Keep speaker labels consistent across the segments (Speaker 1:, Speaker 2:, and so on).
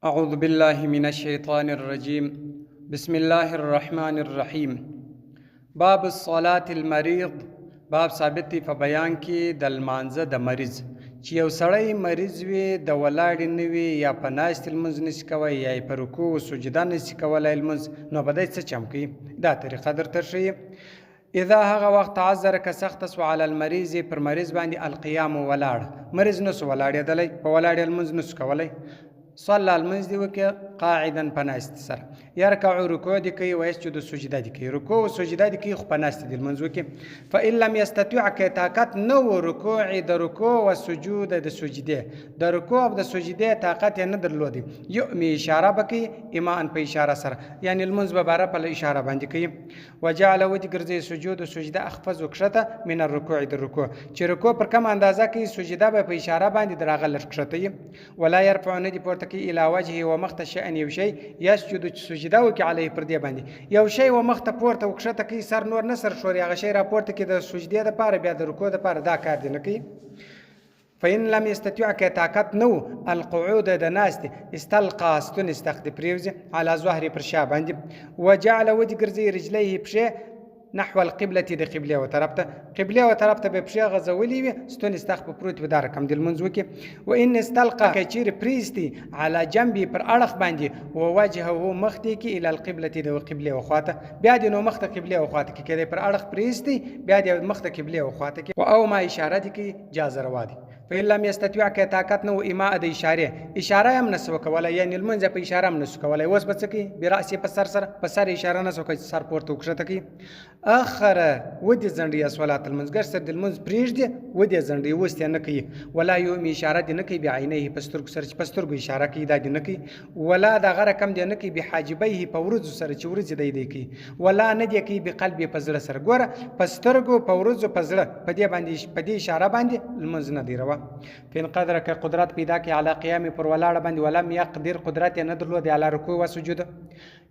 Speaker 1: أعوذ بالله من الشيطان الرجيم بسم الله الرحمن الرحیم. باب الصلاة المریض. باب ثابت دی په بیان کې د لمانځه د مریض چې یو سړی مریض وي د ولاړې نه وي یا په ناستې لمونځ نشي کوی یا په رکوع و سجده نشي کولی لمونځ، نو به دی څه چم کوي؟ دا طریقه درته ښیي. اذا هغه وخت تعذر که سخته سو علی المریض، پر مریض باندې القیام ولاړ، مریض نسو ولاړېدلی، په ولاړې لمونځ نسو کولی، صلی المنځ دی وکړي قاعدا په ناست سره، یرکع رکوع دی کوي و یسجد سجده دی کوي، رکوع و سجده دی کوي خو په ناست دی لمونځ وکړي. فإن لم یستطع که طاقت نه و رکوع د رکوع و سجود د سجدې، د رکوع او د سجدې طاقت یې نه درلودي، یؤمي اشاره به کوي ایمان په اشاره سره، یعنی لمونځ به باره په اشاره باندې کوي. وجعل ودې ګرځي سجود و سجده اخفض و کښته من الرکوع د رکوع، چې رکوع پر کوم اندازه کوي سجده به په اشاره باندې در هغه لږ کښته، ولا یرفع نه دي پورته کوي الی وجهه و مخ ته شأن یو شی یسجد چې سجده وکړي علیه پر دې باندې، یو شی و مخ ته پورته و کښته کوي، سر نور نه سر ښوري، هغه شی را پورته کوي د سجدې دپاره، بیا د رکوع دپاره، دا کار دی نه کوي. فإن لم يستطيع که طاقت نو القعود د ناست، استلقى ستون استخد پریوزي على ظهر پر شا باندې، وجعل ودي ګرځي رجليه پښې نحو القبلة د قبله و طرف ته، قبله و طرف ته به پښې غځولې وي، ستون استخ په پروت وي، دا رقم د لمونځ وکړي. وإن استلقى که چیرې پریستي على جنبي پر اړخ باندې و وجهه مخ دی کې الى القبلة د قبله و خواته، بیا دې نو مخ ته قبله و خواته کې کېدی، پر اړخ پریستي بیا دې مخ ته قبله و خواته کې، او ما اشاره دی کې جاز روا دی. فإن لم يستطيع که طاقت نو ایماء د اشاره هم نسو کولی، یعنی لمونځ په اشاره هم نسو کولی، اوس به څه کوي؟ برأسې په سر سره، په سر اشاره نسو کوي، سر پورته وکښته کوي. اخره ودې ځنډي صلات المنځګر سره د لمونځ پرېږدي، ودې ځنډي، اوس یې نه کوي. ولا یومي اشاره دې نه کوي بعینه په سترګو سره، چې په سترګو اشاره کوي دا دې نه کوي. ولا دغه رقم دې نه کوي بحاجبیه په ورځو سره، چې ورځې دی کوي. ولا نه دې کوي بقلب په زړه سره، ګوره په سترګو په ورځو په زړه په دې باندې په دې اشاره باندې لمونځ نه دی روا. فین قدر که قدرت پیدا کی علی قیام پر ولاړه باندې، ولم یقدر قدرت نه درلود علی رکوع و سجود،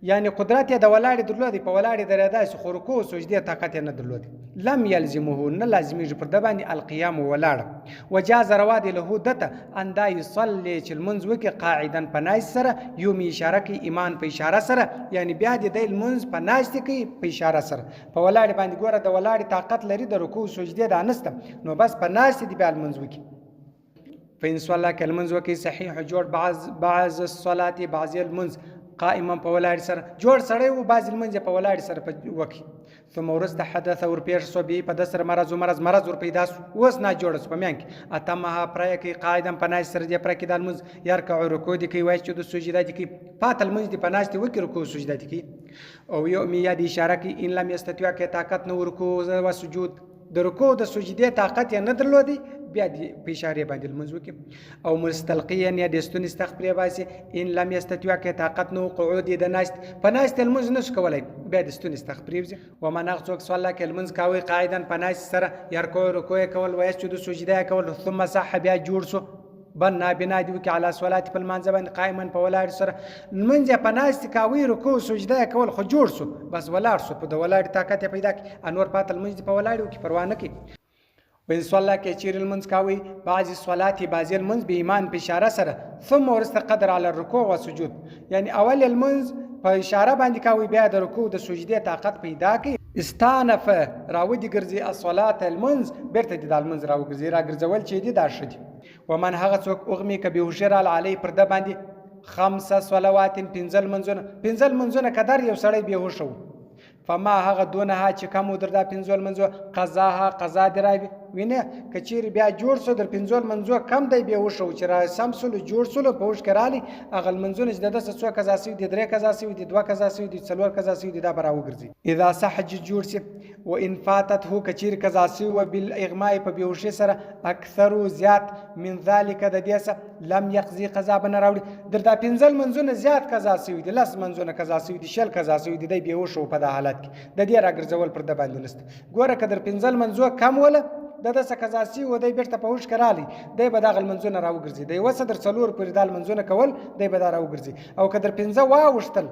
Speaker 1: یعنی قدرت د ولاړې درلود، په ولاړې درېدای خو رکوع و سجدې طاقت نه درلود، لم یلزمه نه لازمیږي پر د باندې القیام ولاړه. وجاز روا دی له دته ان دا یصلی چې لمونځ وکړي قاعدا په ناست سره، یومي اشاره کوي ایمان په اشاره سره، یعنی بیا دې دی لمونځ په ناست کوي په اشاره سره، په ولاړې باندې ګوره د ولاړې طاقت لري، د رکوع سجدې دا نسته، نو بس په ناست دی بیا لمونځ وکړي. فإن صلى كالمنز وكي صحيح جوړ بعض الصلاة بعض المنز قائما په ولاړ سره، جوړ سړی و بعض المنز په ولاړ سره وکي. ثم ورسته حدث ورپېښ سو به په د سره مرض ور پیدا سو، اوس نه جوړ سو په میان کې اتمها پرای کې قاعدا په ناس سره دې پر کې د المنز يرکع رکوع دي کوي، وایي چې د سجده دي کوي، پات المنز دي په ناس دي وکي رکوع سجده دي کوي. او یومي یاد اشاره کوي ان لم یستطيع که طاقت نو رکوع و سجود، د رکوع د سجدې طاقت یې نه درلودي، بیا دې په اشارې باندې لمونځ وکړي. او مستلقیا یا د ستوني استخ پرې باسي، ان لم یستطيع که طاقت نو قعود د ناست، په ناست لمونځ نشو کولی، بیا د ستوني استخ پرېوځي. ومن هغه څوک صلی که لمونځ کوي قاعدا په ناست سره، یرکوع رکوع کول و یسجد سجده کول، ثم صح بیا جوړ سو بنا بنا دی وکړي علی صلات په لمانځه باندې قائما په ولاړ سره، لمونځ یې په ناست کوي، رکوع سجده کول خو جوړ سو، بس ولاړ سو، په د ولاړ طاقت یې پیدا کړي، انور پاته لمونځ دې په ولاړ وکړي، پروا نه کوي. وإن صلى که چیرې لمونځ کوي بعضې صلات بعضې لمونځ به ایمان په اشاره سره، ثم ورسته قدر علی الرکوع و سجود، یعنی اول لمونځ په اشاره باندې کوي، بیا د رکوع د سجدې طاقت پیدا کوي. استانف راودي ګرځي الصلات لمونځ، بیرته دې دا لمونځ راوګرځي، راګرځول چې دې دا ښه دي. ومن هغه څوک اغمي که بېهوشي راله علیه پر ده باندې 5 صلوات پنځه لمونځونه قدر یو سړی بېهوشه و، فما هغه دونها چې کم و در دا پنځو لمونځو قضاها قضا دې را وینې، که چیرې بیا جوړ سو در پنځو لمونځو کم دی بېهوشه و، چې را سم سولو جوړ سولو په هوښ کې رالي، هغه لمونځونه چې د ده څه څو قضا سوي دي، 3 قضا سوي دي، 2 قضا سوي دي، 4 قضا سوي دي، دا به راوګرځي. اذا صح جوړ سي و ان فاتته که چیرې قضا سوي و بالاغماء په بېهوشۍ سره اکثرو زیات من ذلک د دې څه لم یقضي قضا به نه راوړي، در دا 5 لمونځونه زیات قضا سوي دي، 10 لمونځونه قضا سوي دي، 10 قضا سوي دي، دی بېهوشه و په دا حالت کې د دې راګرځول پر ده باندې نسته. ګوره که در 5 لمونځو کم وله د ده څه قضا سوي و، دی بېرته په هوښ کې رالی، دی به دغه لمونځونه راوګرځي، دی اوسه در 4 پورې دا لمونځونه کول، دی به دا راوګرځي. او که در 5 واوښتل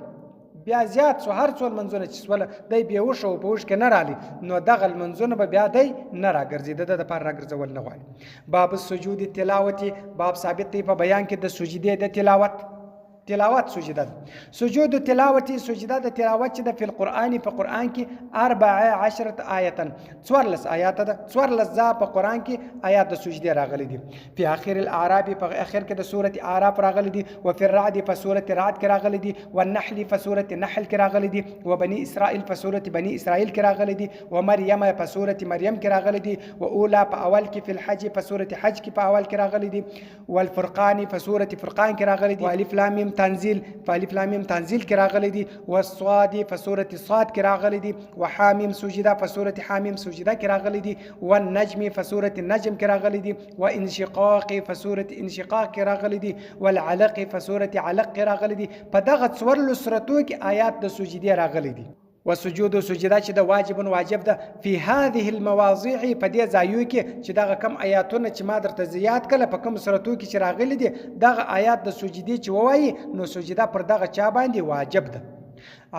Speaker 1: بیا زیات سو، هر څو لمونځونه چې سوله دی بېهوشه و په هوښ کې نه رالی، نو دغه لمونځونه به بیا دی نه راګرځي، د ده دپاره راګرځول نه غواړي. باب السجود تلاوتي، باب ثابت دی په بیان کې د سجدې د تلاوت،
Speaker 2: تلاوت سجده سجود تلاوت سجده د تلاوت چې د فی القرآن په قرآن کې 14 آیتا 14 آیات ده 14 ځا په قرآن کې آیات د سجده راغلي دي په اخر الاعراف په اخر کې د سورۃ اعراف راغلي دي او فی الرعد په سورۃ رعد کې راغلي دي والنحل په سورۃ نحل کې راغلي دي وبني اسرائیل په سورۃ بني اسرائیل کې راغلي دي ومریم په سورۃ مریم کې راغلي دي واولا په اول کې فی الحج په سورۃ حج کې په اول کې راغلي دي والفرقان په سورۃ فرقان کې راغلي دي والف لام میم تنزيل فالف لام میم تنزيل کې راغلي دي والصاد په سورۃ صاد کې راغلي دي وحامیم سجده په سورۃ حامیم سجده کې راغلي دي والنجم په سورۃ النجم کې راغلي دي وانشقاق په سورۃ انشقاق کې راغلي دي والعلق په سورۃ علق کې راغلي دي په دغه څوارلسو سورتو کې آیات د سجده راغلي دي وسجود سجده چې د واجب ده فی هذه المواضع په دې ځایو کې چې دغه کم آیاتونه چې ما درته زیات کله په کم سورتو کې چې راغلي دي دغه آیات د سجدي چې ووایي نو سجده پر دغه چا باندې واجب ده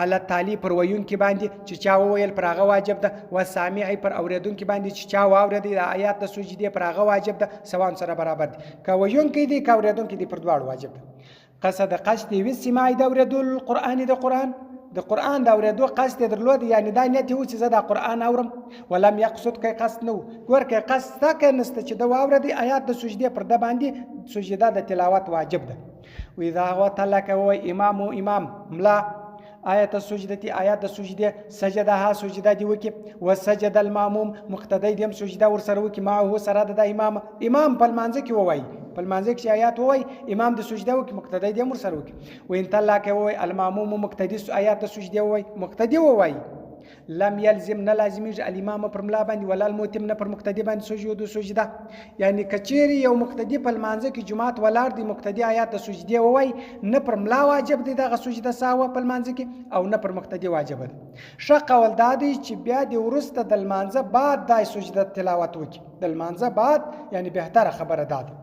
Speaker 2: على تعالی پر ویون کې باندې چې چا وویل پر هغه واجب ده و سامعي پر اوریدون کې باندې چې چا واورېدي د آیات د سجدي پر هغه واجب ده سوان سره برابر دي که ویون کې دي که اوریدون کې دي پر دواړو واجب ده قصد وی سماع د اوریدل القرآن د قرآن د اوریدو قصد درلود یعنی دا نیت و چې زه د قرآن اورم ولم یقصد کوي قصد نو ګور کوي قصد تا کوي نسته چې د واورېدي آیات د سجدې پر د باندې سجده د تلاوت واجب ده و اذا وتلک و امام ملا آیت السجدة آیات د سجده سجدها سجده دی وکي وسجد الماموم مقتدی دیم سجده ور سره وکي معه سره د امام په منځ کې وای په منځ کې آیات وای امام د سجده وکي مقتدی دیم ور سره وکي و ان تلا کې وای الماموم مقتدی آیات د سجده وای مقتدی وای لم يلزم نه لازمي الامام پر ملا باندې ولا المؤتم نه پر مقتدی باندې سجود سجده یعنی کچيري یو مقتدی په منځ کې جماعت ولار دی مقتدی آیات د سجده وای نه پر ملا واجب دی دغه سجده ساوه په منځ کې او نه پر مقتدی واجب دی شق ول دادی چې بیا د ورسته د منځ بعد د سجده تلاوت وکي د منځ بعد یعنی بهتره خبره ده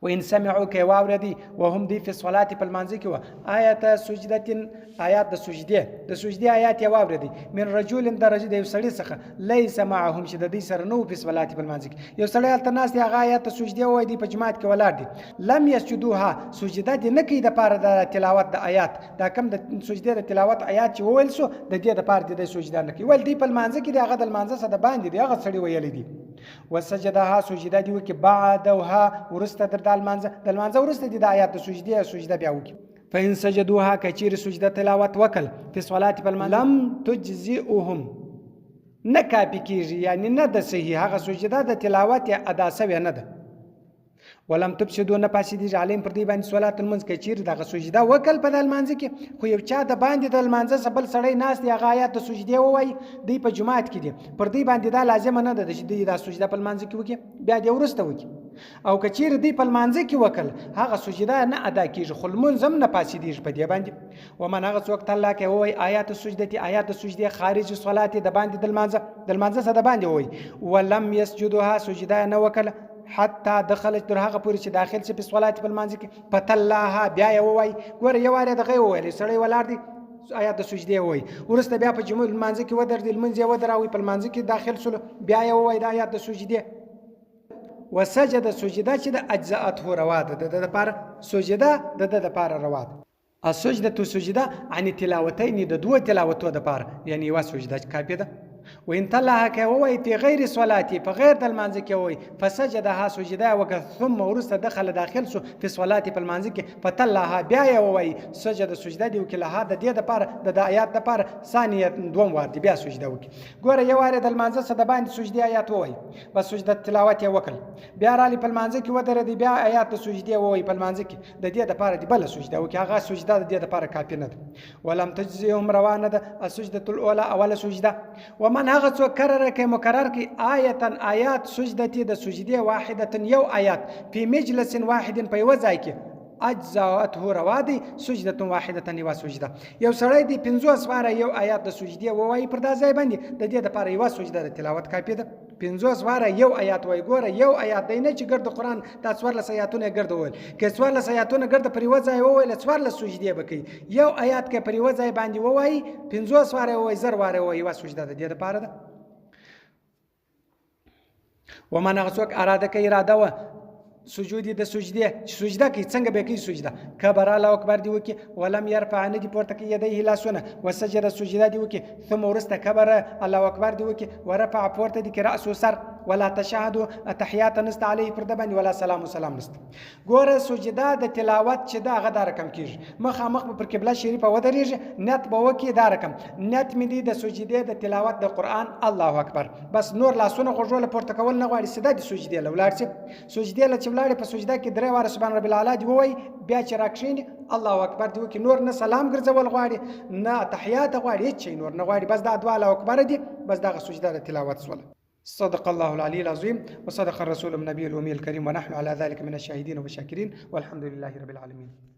Speaker 2: وإن سمعوا كواوردي وهم دي في الصلاة بالمنزك آيات سجدة آيات السجدة آيات واوردي من رجل درجة يسري سخه ليس معهم شددي سرنو في الصلاة بالمنزك يسري التناس يا آيات السجدة ودي بجماعة كولاردي لم يسجدوها سجدة دي نكي دا بار دا تلاوات دا آيات دا كم دا سجدة دا تلاوات آيات وولسو دا دي دا بار دا سجدة نكي وال دي بالمنزك دي أغد المنزك دا باندي دي أغد سري ويلي دي وسجدها سجده دی وکي بعدها ورسته د المانزه ورسته دي د آیات سجده بیا وکي فإن سجدوها كثير سجده تلاوت وکل في صلاه بالمنزه لم تجزئهم نکاپی کیږي یعنی نه د صحیح هغه سجده د تلاوت ادا سوی نه ده ولم تفسدوا نفاسدي عليهم پر دی باندې صلات المنز کې چیر دغه سجده وکل په المانزه کې خو یو چا د باندې د المانزه سبل سړی ناس دی هغه آیات د سجده وای دی په جماعت کې دی پر دی باندې دا لازم نه ده چې دی د سجده په المانزه کې وکي بیا دی ورسته وکي او کچیر دی په المانزه کې وکل هغه سجده نه ادا کیږي خو المنظم نه پاسدي په دی باندې ومن هغه څوک الله کې وای آیات السجده آیات السجده خارج صلات د باندې د المانزه سره باندې وای ولم يسجدها سجده نه وکل حتى دخلت در هغه پوری چې داخل شي په صلات په منځ کې پتلها بیا وای ګور یو واره دغه وای سړی ولار دي آیات د سجده وای ورسته بیا په جمعه منځ کې ودر دي منځ ودراوي په منځ کې داخل شول بیا وای د آیات د سجده وسجد سجده چې د اجزاءته روا ده د لپاره سجده د لپاره روا ده السجده سجده عن تلاوتين د دوه تلاوتو د لپاره یعنی وا سجده کافی ده وإن طلعها كوي في غير صلاتي فغير المنزل كوي فسجدها سجدا وك ثم ورست دخل داخل في صلاتي في المنزل فطلعها بيا وي سجد سجدا دي وكل هذا دي د بار د آیات د بار ثانيه دوم وارد بیا سجدا وک ګوره یو وارد المنزل صد باندې سجدي آیات وای بس سجده تلاوت وکل بیا را لي په المنزل کې ودر دي بیا آیات سجدي وای په المنزل کې د دې د بار دي بل سجدا وک هغه سجدا د دې د بار کافی نه ولم تجزيهم روانه ده السجده الاولى اول سجده من هغه څو کرر کې مکرر کې آیات سجدتي د سجدي واحده یو آیات په مجلس واحد په یو ځای کې اجزاءته روادي سجده واحده یو سجده یو سړی دی 50 واره یو آیات د سجدي وای پر دا ځای باندې د دې لپاره یو سجده د تلاوت کافی ده 50 واره یو آیات وای ګوره یو آیات دی نه چې ګرد قرآن د څوارل آیاتونه ګرد وول کې څوارل آیاتونه ګرد پر یو ځای وای ل څوارل سجدي بکی یو آیات کې پر یو ځای باندې وای 50 واره وای زر واره وای یو سجده د دې لپاره ده ومن غسوک اراده کې اراده و سجود د سجده سجده کوي څنګه به کوي سجده کبر الله اکبر دی وکي ولم يرفع نه دی پورته کوي یديه لاسونه وسجد سجده دی وکي ثم ورسته کبر الله اکبر دی وکي ورفع پورته دی راس سر ولا تشهد تحيات نست عليه پر دبن ولا سلام نست ګوره سجده د تلاوت چې دا غدا رقم کیږي مخامخ پر قبله شریفه ودرېږي نیت به وکي دا رقم نیت مې دی د سجده د تلاوت د قران الله اکبر بس نور لاسونه غوړول پورته کول نه غواړي سیده د سجده لولار چې سجده ل چې ولاړې په سجده کې درې واره سبحان رب العلا دی وای بیا چې راکښینی الله اکبر دی وکي نور نه سلام ګرځول غواړي نه تحیات غواړي هیڅ نور نه غواړي بس دا دعا الله اکبر دی بس دا سجده د تلاوت سول صدق الله العلي العظيم وصدق الرسول النبي الأمي الكريم ونحن على ذلك من الشاهدين والشاكرين والحمد لله رب العالمين